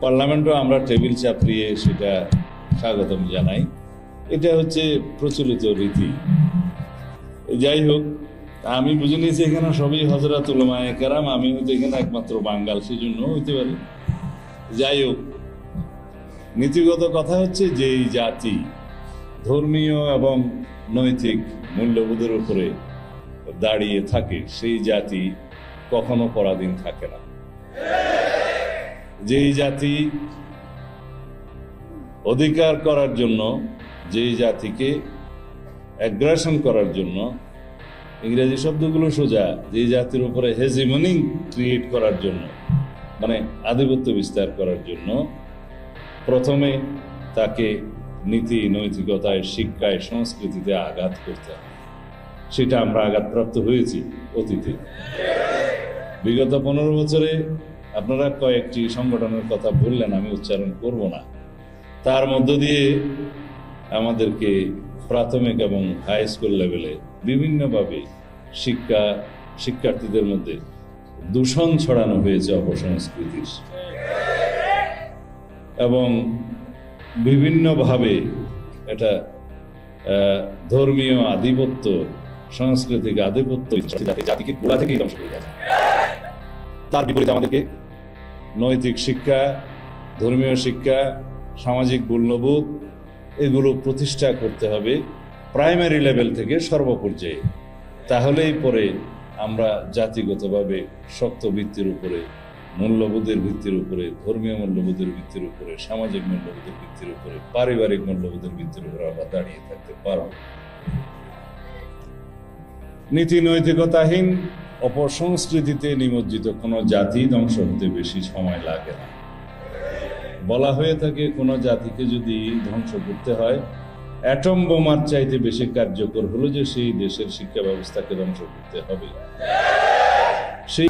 পার্লামেন্টও আমরা টেবিল চাপড়িয়ে সেটা স্বাগতম জানাই। এটা হচ্ছে প্রচলিত রীতি। যাই হোক, আমি বুঝে নিয়েছি এখানে সবই হযরত উলামায়ে কেরাম, আমি হয়তো এখানে একমাত্র বাঙাল, সেই জন্য হইতে পারে। যাই হোক, নীতিগত কথা হচ্ছে যে এই জাতি ধর্মীয় এবং নৈতিক মূল্যবোধের উপরে দাঁড়িয়ে থাকে, সেই জাতি কখনো পরাধীন থাকে না। যেই জাতি অধিকার করার জন্য, যেই জাতিকে অ্যাগ্রেশন করার জন্য, ইংরেজি শব্দগুলো সোজা, যে জাতির উপরে হেজিমনি ক্রিয়েট করার জন্য, মানে আধিপত্য বিস্তার করার জন্য প্রথমে তাকে নীতি নৈতিকতায়, শিক্ষায়, সংস্কৃতিতে আঘাত করতে হবে। সেটা আমরা আঘাতপ্রাপ্ত হয়েছি অতীতে। বিগত 15 বছরে আপনারা কয়েকটি সংগঠনের কথা বললেন, আমি উচ্চারণ করব না। তার মধ্য দিয়ে আমাদেরকে প্রাথমিক এবং হাই স্কুল লেভেলে বিভিন্নভাবে শিক্ষার্থীদের মধ্যে দূষণ ছড়ানো হয়েছে অপসংস্কৃতির, এবং বিভিন্নভাবে এটা ধর্মীয় আধিপত্য, সাংস্কৃতিক আধিপত্য জাতিকে গোড়া থেকেই ধ্বংস করে গেছে। তার বিপরীতে আমাদেরকে নৈতিক শিক্ষা, ধর্মীয় শিক্ষা, সামাজিক মূল্যবোধ এগুলো প্রতিষ্ঠা করতে হবে প্রাইমারি লেভেল থেকে সর্বপর্যায়ে। তাহলেই পরে আমরা জাতিগতভাবে শক্ত ভিত্তির উপরে, মূল্যবোধের ভিত্তির উপরে, ধর্মীয় মূল্যবোধের ভিত্তির উপরে, সামাজিক মূল্যবোধের ভিত্তির উপরে, পারিবারিক মূল্যবোধের ভিত্তির উপরে আমরা দাঁড়িয়ে থাকতে পারব। নীতি নৈতিকতাহীন অপসংস্কৃতিতে নিমজ্জিত কোনো জাতি ধ্বংস হতে বেশি সময় লাগে না। বলা হয়ে থাকে কোনো জাতিকে যদি ধ্বংস করতে হয়, অ্যাটম বোমার চাইতে বেশি কার্যকর হলো যে সেই দেশের শিক্ষা ব্যবস্থাকে ধ্বংস করতে হবে। সেই